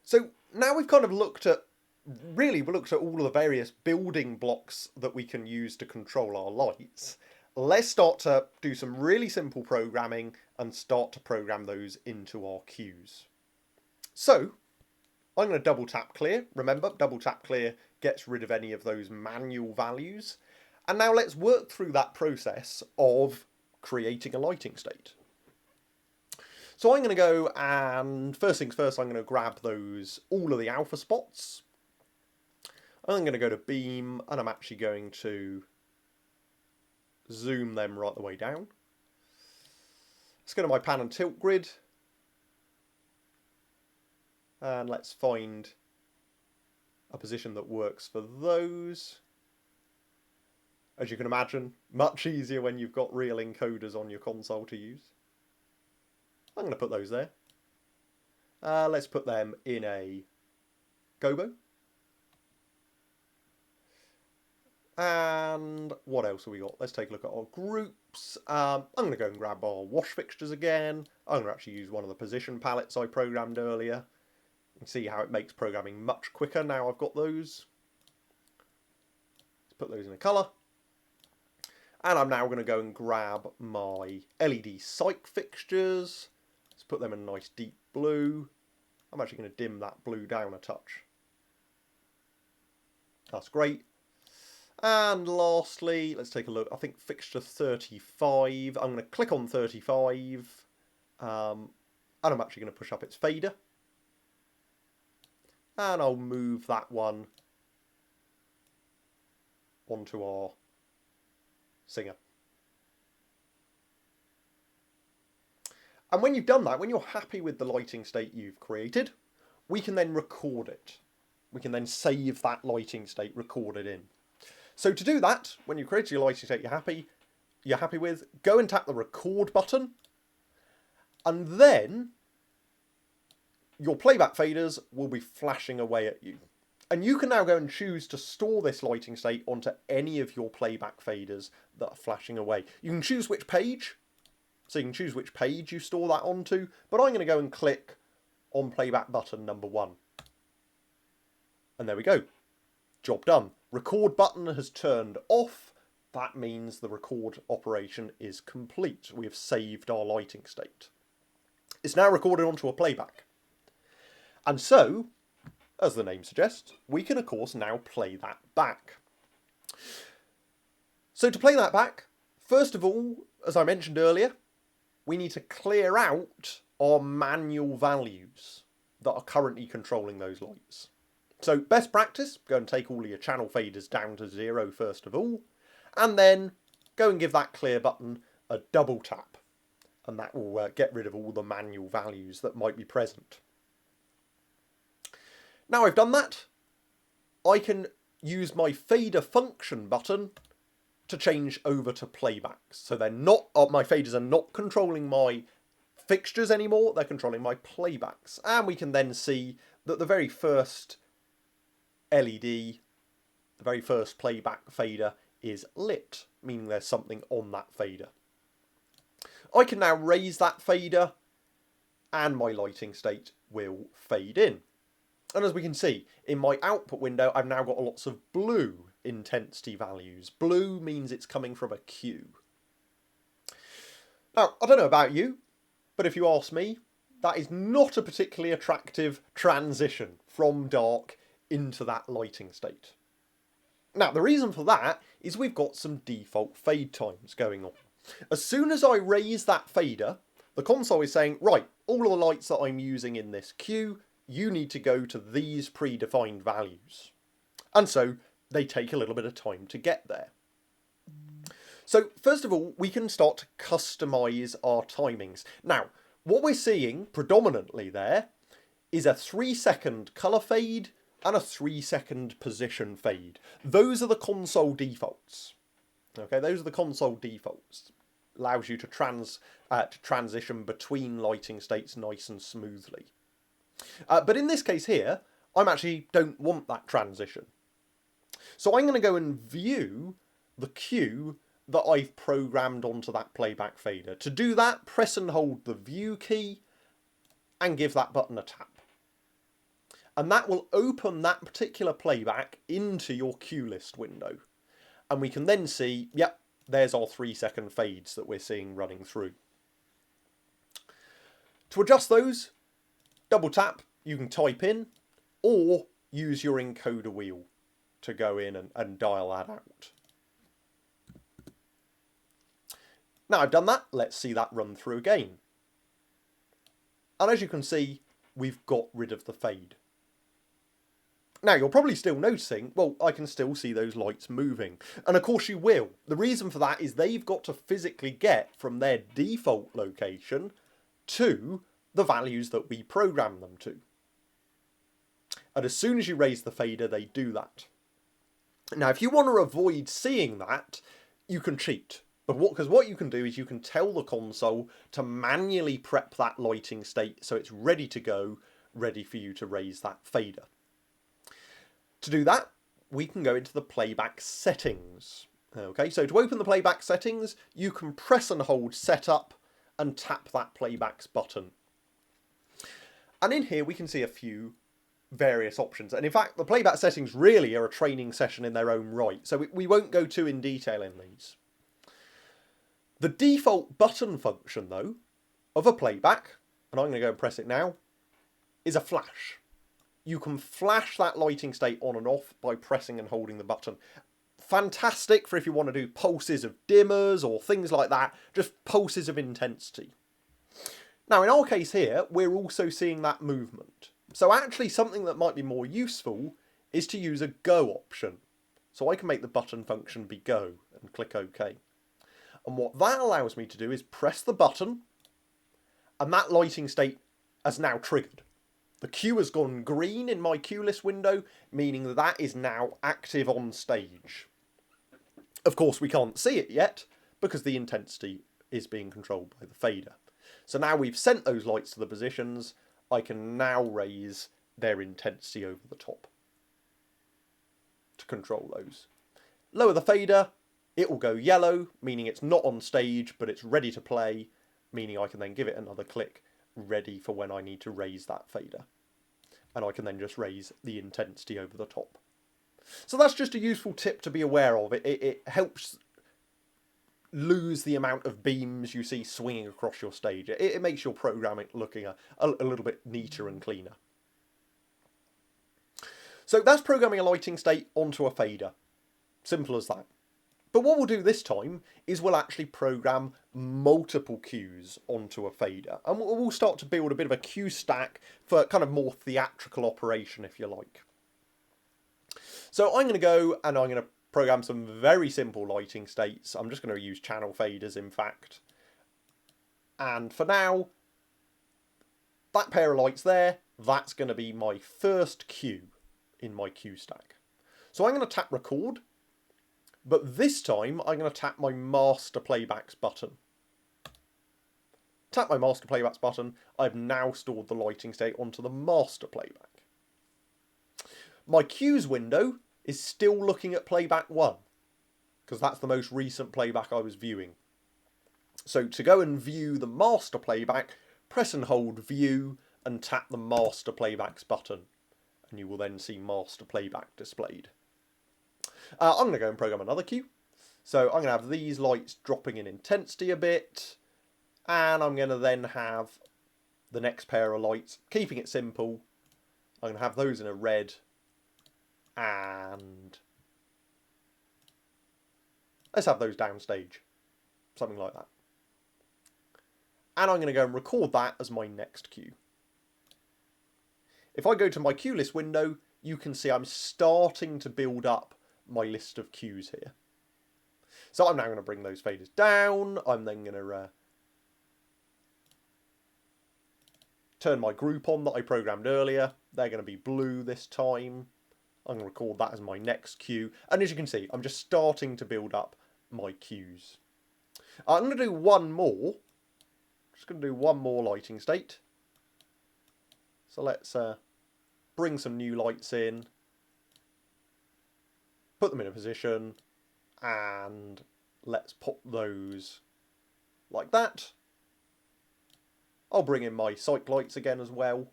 So now we've kind of looked at all of the various building blocks that we can use to control our lights. Let's start to do some really simple programming and start to program those into our cues. So I'm going to double tap clear. Remember, double tap clear gets rid of any of those manual values. And now let's work through that process of creating a lighting state. So I'm going to go and, first things first, I'm going to grab all of the alpha spots. I'm going to go to beam, and I'm actually going to zoom them right the way down. Let's go to my pan and tilt grid. And let's find a position that works for those. As you can imagine, much easier when you've got real encoders on your console to use. I'm going to put those there. Let's put them in a gobo. And what else have we got? Let's take a look at our groups. I'm going to go and grab our wash fixtures again. I'm going to actually use one of the position palettes I programmed earlier. You can see how it makes programming much quicker now I've got those. Let's put those in a colour. And I'm now going to go and grab my LED sight fixtures. Let's put them in a nice deep blue. I'm actually going to dim that blue down a touch. That's great. And lastly, let's take a look. I think fixture 35. I'm going to click on 35. And I'm actually going to push up its fader. And I'll move that one onto our singer. And when you've done that, when you're happy with the lighting state you've created, we can then record it. We can then save that lighting state recorded in. So to do that, when you create your lighting state you're happy with, go and tap the record button, and then your playback faders will be flashing away at you. And you can now go and choose to store this lighting state onto any of your playback faders that are flashing away. You can choose which page, so you can choose which page you store that onto, but I'm going to go and click on playback button number 1. And there we go. Job done. Record button has turned off. That means the record operation is complete. We have saved our lighting state. It's now recorded onto a playback. And so, as the name suggests, we can of course now play that back. So to play that back, first of all, as I mentioned earlier, we need to clear out our manual values that are currently controlling those lights. So best practice, go and take all your channel faders down to 0 first of all, and then go and give that clear button a double tap, and that will get rid of all the manual values that might be present. Now I've done that, I can use my fader function button to change over to playbacks. So they're not, my faders are not controlling my fixtures anymore, they're controlling my playbacks. And we can then see that the very first LED, the very first playback fader is lit, meaning there's something on that fader. I can now raise that fader and my lighting state will fade in. And as we can see, in my output window, I've now got lots of blue intensity values. Blue means it's coming from a cue. Now, I don't know about you, but if you ask me, that is not a particularly attractive transition from dark into that lighting state. Now, the reason for that is we've got some default fade times going on. As soon as I raise that fader, the console is saying, right, all of the lights that I'm using in this queue, you need to go to these predefined values. And so they take a little bit of time to get there. So first of all, we can start to customize our timings. Now, what we're seeing predominantly there is a 3-second color fade and a 3-second position fade. Those are the console defaults. Okay, those are the console defaults. Allows you to transition between lighting states nice and smoothly. But in this case here, I actually don't want that transition. So I'm going to go and view the cue that I've programmed onto that playback fader. To do that, press and hold the view key and give that button a tap. And that will open that particular playback into your cue list window. And we can then see, yep, there's our 3-second fades that we're seeing running through. To adjust those, double tap, you can type in, or use your encoder wheel to go in and dial that out. Now I've done that, let's see that run through again. And as you can see, we've got rid of the fade. Now you're probably still noticing, well, I can still see those lights moving. And of course you will. The reason for that is they've got to physically get from their default location to the values that we program them to. And as soon as you raise the fader, they do that. Now, if you want to avoid seeing that, you can cheat. Because what you can do is you can tell the console to manually prep that lighting state so it's ready to go, ready for you to raise that fader. To do that, we can go into the playback settings. Okay, so to open the playback settings, you can press and hold setup and tap that playbacks button. And in here we can see a few various options. And in fact, the playback settings really are a training session in their own right, so we won't go too in detail in these. The default button function, though, of a playback, and I'm going to go and press it now, is a flash. You can flash that lighting state on and off by pressing and holding the button. Fantastic for if you want to do pulses of dimmers or things like that, just pulses of intensity. Now in our case here, we're also seeing that movement. So actually something that might be more useful is to use a go option. So I can make the button function be go and click OK. And what that allows me to do is press the button, and that lighting state has now triggered. The cue has gone green in my cue list window, meaning that that is now active on stage. Of course, we can't see it yet because the intensity is being controlled by the fader. So now we've sent those lights to the positions, I can now raise their intensity over the top to control those. Lower the fader, it will go yellow, meaning it's not on stage, but it's ready to play, meaning I can then give it another click, ready for when I need to raise that fader. And I can then just raise the intensity over the top. So that's just a useful tip to be aware of. It helps lose the amount of beams you see swinging across your stage. It makes your programming looking a little bit neater and cleaner. So that's programming a lighting state onto a fader. Simple as that. But what we'll do this time is we'll actually program multiple cues onto a fader. And we'll start to build a bit of a cue stack for kind of more theatrical operation, if you like. So I'm going to go and I'm going to program some very simple lighting states. I'm just going to use channel faders, in fact. And for now, that pair of lights there, that's going to be my first cue in my cue stack. So I'm going to tap record. But this time, I'm going to tap my master playbacks button. Tap my master playbacks button. I've now stored the lighting state onto the master playback. My cues window is still looking at playback 1, because that's the most recent playback I was viewing. So to go and view the master playback, press and hold view and tap the master playbacks button. And you will then see master playback displayed. I'm going to go and program another cue. So I'm going to have these lights dropping in intensity a bit. And I'm going to then have the next pair of lights, keeping it simple. I'm going to have those in a red. And let's have those downstage. Something like that. And I'm going to go and record that as my next cue. If I go to my cue list window, you can see I'm starting to build up my list of cues here. So I'm now going to bring those faders down. I'm then going to turn my group on that I programmed earlier. They're going to be blue this time. I'm going to record that as my next cue. And as you can see, I'm just starting to build up my cues. I'm going to do one more. Just going to do one more lighting state. So let's bring some new lights in. Put them in a position, and let's pop those like that. I'll bring in my cyc lights again as well.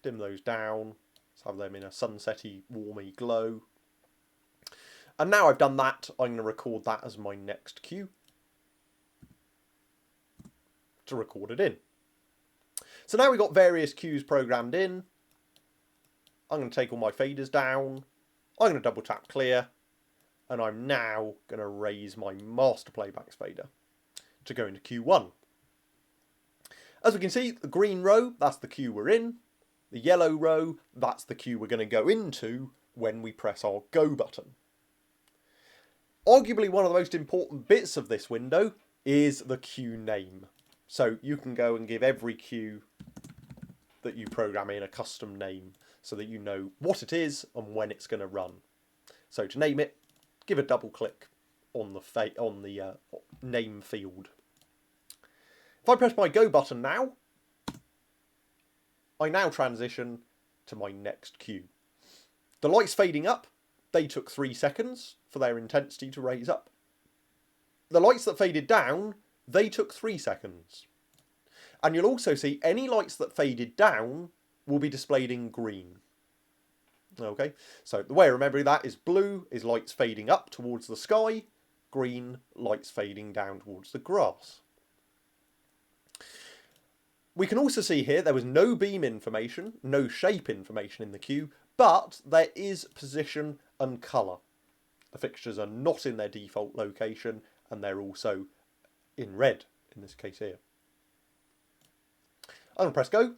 Dim those down. Let's have them in a sunsetty, warmy glow. And now I've done that, I'm going to record that as my next cue to record it in. So now we've got various cues programmed in. I'm going to take all my faders down. I'm going to double tap clear, and I'm now going to raise my master playbacks fader to go into Q1. As we can see, the green row, that's the cue we're in. The yellow row, that's the cue we're going to go into when we press our go button. Arguably one of the most important bits of this window is the cue name. So you can go and give every cue that you program in a custom name, so that you know what it is and when it's going to run. So to name it, give a double click on the name field. If I press my go button now, I now transition to my next cue. The lights fading up, they took 3 seconds for their intensity to raise up. The lights that faded down, they took 3 seconds. And you'll also see any lights that faded down will be displayed in green. Okay, so the way of remembering that is blue is lights fading up towards the sky, green, lights fading down towards the grass. We can also see here there was no beam information, no shape information in the queue, but there is position and colour. The fixtures are not in their default location and they're also in red in this case here. I'm going to press go,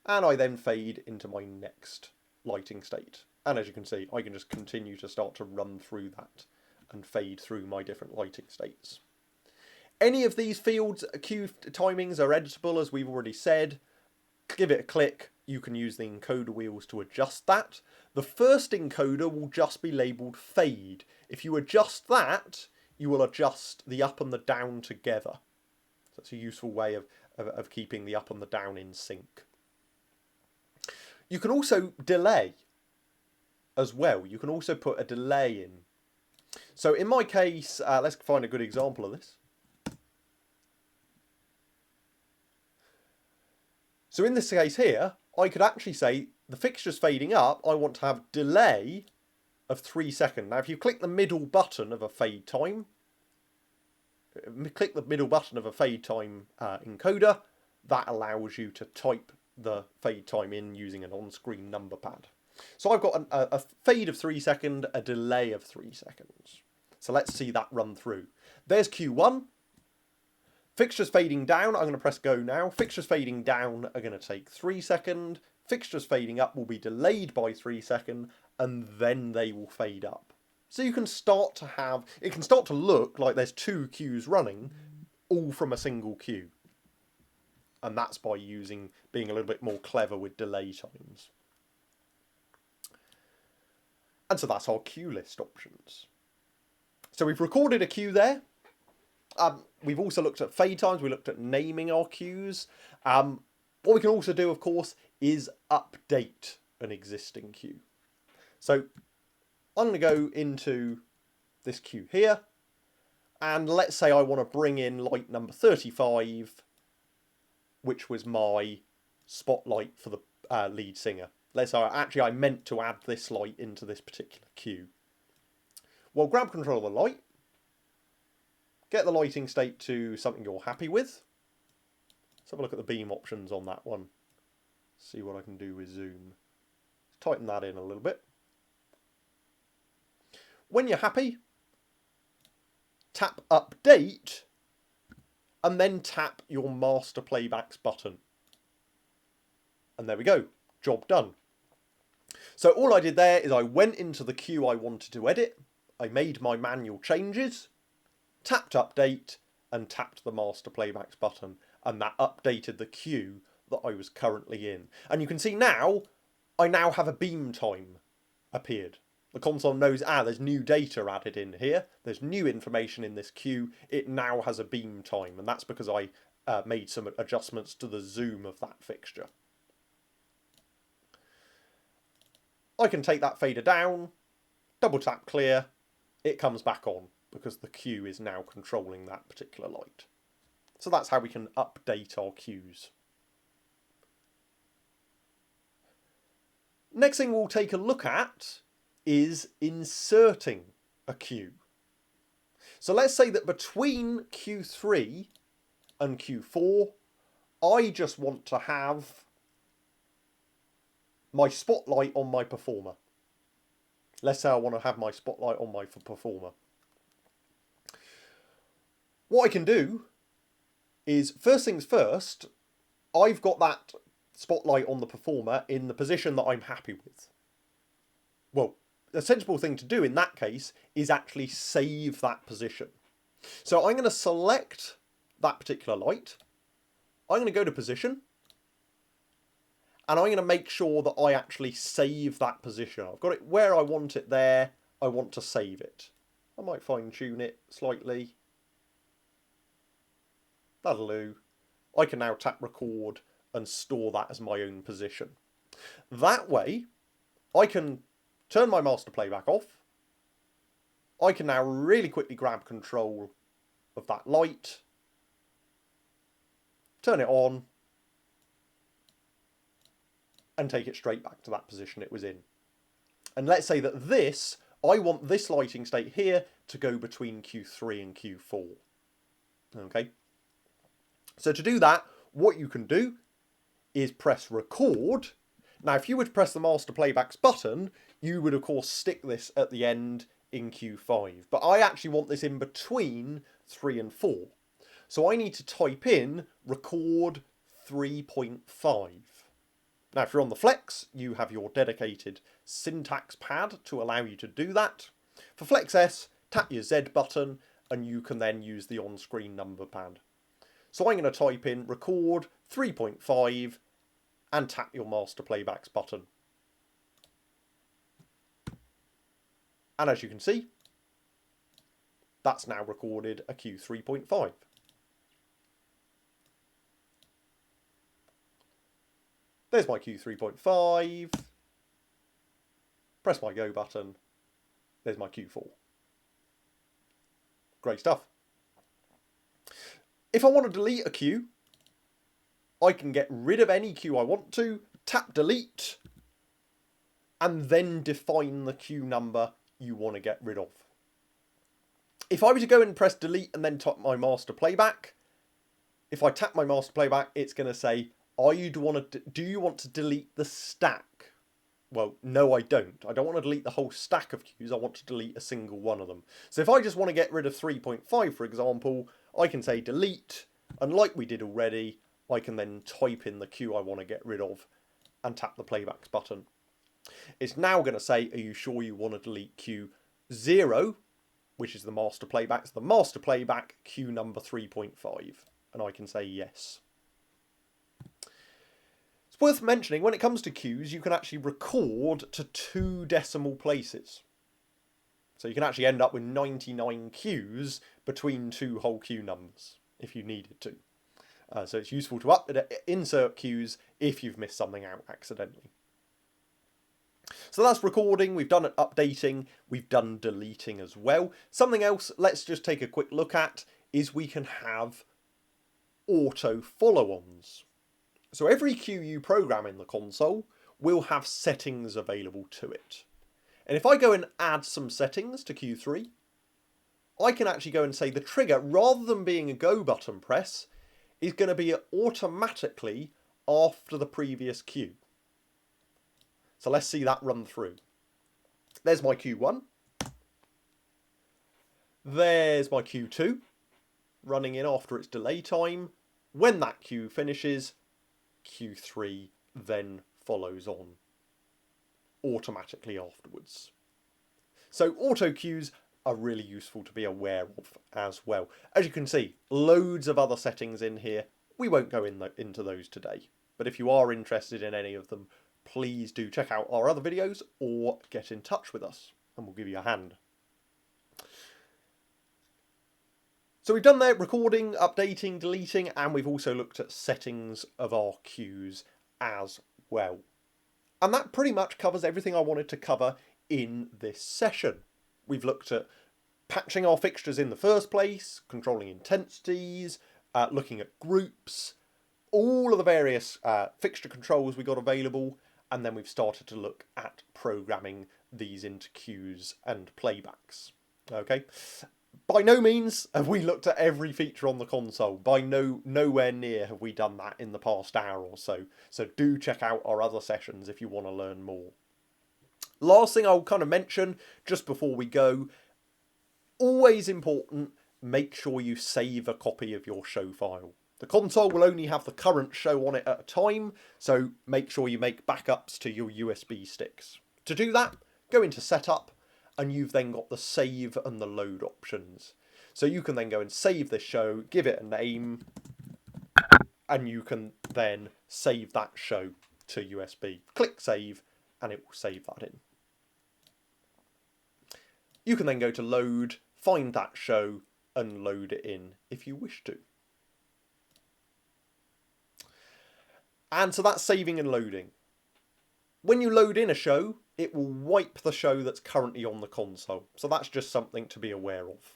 and I then fade into my next lighting state. And as you can see, I can just continue to start to run through that and fade through my different lighting states. Any of these fields, queue timings are editable, as we've already said. Give it a click. You can use the encoder wheels to adjust that. The first encoder will just be labelled fade. If you adjust that, you will adjust the up and the down together. So that's a useful way of keeping the up and the down in sync. You can also delay as well. You can also put a delay in. So in my case, let's find a good example of this. So in this case here, I could actually say the fixture's fading up, I want to have delay of 3 seconds. Now if you click the middle button of a fade time, encoder, that allows you to type the fade time in using an on-screen number pad. So I've got a fade of 3 seconds, a delay of 3 seconds. So let's see that run through. There's Q1. Fixtures fading down, I'm going to press go now. Fixtures fading down are going to take 3 seconds. Fixtures fading up will be delayed by 3 seconds, and then they will fade up. So you can start to have, it can start to look like there's 2 queues running, all from a single queue. And that's by being a little bit more clever with delay times. And so that's our queue list options. So we've recorded a queue there. We've also looked at fade times, we looked at naming our queues. What we can also do, of course, is update an existing queue. So I'm going to go into this queue here, and let's say I want to bring in light number 35, which was my spotlight for the lead singer. Let's say actually I meant to add this light into this particular queue. Well, grab control of the light. Get the lighting state to something you're happy with. Let's have a look at the beam options on that one. See what I can do with zoom. Tighten that in a little bit. When you're happy, tap update and then tap your master playbacks button. And there we go, job done. So all I did there is I went into the queue I wanted to edit. I made my manual changes, tapped update and tapped the master playbacks button, and that updated the queue that I was currently in. And you can see now, I now have a beam time appeared. The console knows, there's new data added in here. There's new information in this queue. It now has a beam time, and that's because I made some adjustments to the zoom of that fixture. I can take that fader down, double tap clear, it comes back on, because the queue is now controlling that particular light. So that's how we can update our queues. Next thing we'll take a look at is inserting a queue. So let's say that between Q3 and Q4, I just want to have my spotlight on my performer. Let's say I want to have my spotlight on my performer. What I can do is, first things first, I've got that spotlight on the performer in the position that I'm happy with. Well, the sensible thing to do in that case is actually save that position. So I'm going to select that particular light. I'm going to go to position. And I'm going to make sure that I actually save that position. I've got it where I want it there. I want to save it. I might fine tune it slightly. That'll do. I can now tap record and store that as my own position. That way, I can turn my master playback off. I can now really quickly grab control of that light, turn it on, and take it straight back to that position it was in. And let's say that I want this lighting state here to go between Q3 and Q4. Okay. So to do that, what you can do is press record. Now, if you would press the master playbacks button, you would of course stick this at the end in Q5. But I actually want this in between 3 and 4. So I need to type in record 3.5. Now, if you're on the Flex, you have your dedicated syntax pad to allow you to do that. For Flex S, tap your Z button and you can then use the on-screen number pad. So I'm going to type in record 3.5 and tap your master playbacks button. And as you can see, that's now recorded a Q 3.5. There's my Q 3.5. Press my go button. There's my Q4. Great stuff. If I want to delete a cue, I can get rid of any cue I want to, tap delete, and then define the cue number you want to get rid of. If I were to go and press delete and then tap my master playback, if I tap my master playback, it's going to say, do you want to delete the stack? Well, no, I don't. I don't want to delete the whole stack of cues. I want to delete a single one of them. So if I just want to get rid of 3.5, for example, I can say delete, and like we did already, I can then type in the cue I want to get rid of and tap the playbacks button. It's now going to say, are you sure you want to delete cue 0, which is the master playback. It's the master playback cue number 3.5. And I can say yes. It's worth mentioning, when it comes to cues, you can actually record to 2 decimal places. So you can actually end up with 99 cues between 2 whole cue numbers, if you needed to. So it's useful to insert cues if you've missed something out accidentally. So that's recording, we've done updating, we've done deleting as well. Something else, let's just take a quick look at, is we can have auto follow-ons. So every cue you program in the console will have settings available to it. And if I go and add some settings to Q3, I can actually go and say the trigger, rather than being a go button press, is going to be automatically after the previous cue. So let's see that run through. There's my Q1. There's my Q2 running in after its delay time. When that cue finishes, Q3 then follows on automatically afterwards. So auto cues are really useful to be aware of as well. As you can see, loads of other settings in here. We won't go into those today, but if you are interested in any of them, please do check out our other videos or get in touch with us and we'll give you a hand. So we've done that recording, updating, deleting, and we've also looked at settings of our cues as well. And that pretty much covers everything I wanted to cover in this session. We've looked at patching our fixtures in the first place, controlling intensities, looking at groups, all of the various fixture controls we got available, and then we've started to look at programming these into cues and playbacks. Okay. By no means have we looked at every feature on the console. By nowhere near have we done that in the past hour or so. So do check out our other sessions if you want to learn more. Last thing I'll kind of mention just before we go, always important, make sure you save a copy of your show file. The console will only have the current show on it at a time, so make sure you make backups to your USB sticks. To do that, go into Setup, and you've then got the save and the load options. So you can then go and save this show, give it a name, and you can then save that show to USB. Click save, and it will save that in. You can then go to load, find that show, and load it in if you wish to. And so that's saving and loading. When you load in a show, it will wipe the show that's currently on the console. So that's just something to be aware of.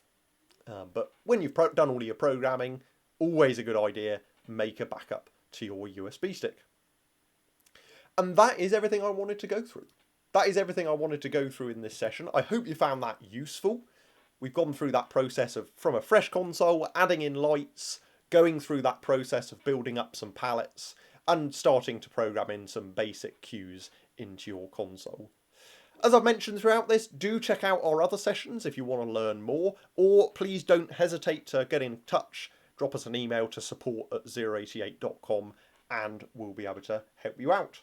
But when you've done all your programming, always a good idea, make a backup to your USB stick. And that is everything I wanted to go through. That is everything I wanted to go through in this session. I hope you found that useful. We've gone through that process of, from a fresh console, adding in lights, going through that process of building up some palettes, and starting to program in some basic cues into your console. As I've mentioned throughout this, do check out our other sessions if you want to learn more, or please don't hesitate to get in touch. Drop us an email to support@088.com and we'll be able to help you out.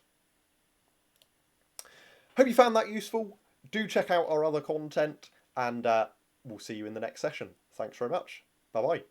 Hope you found that useful. Do check out our other content, and we'll see you in the next session. Thanks very much. Bye bye.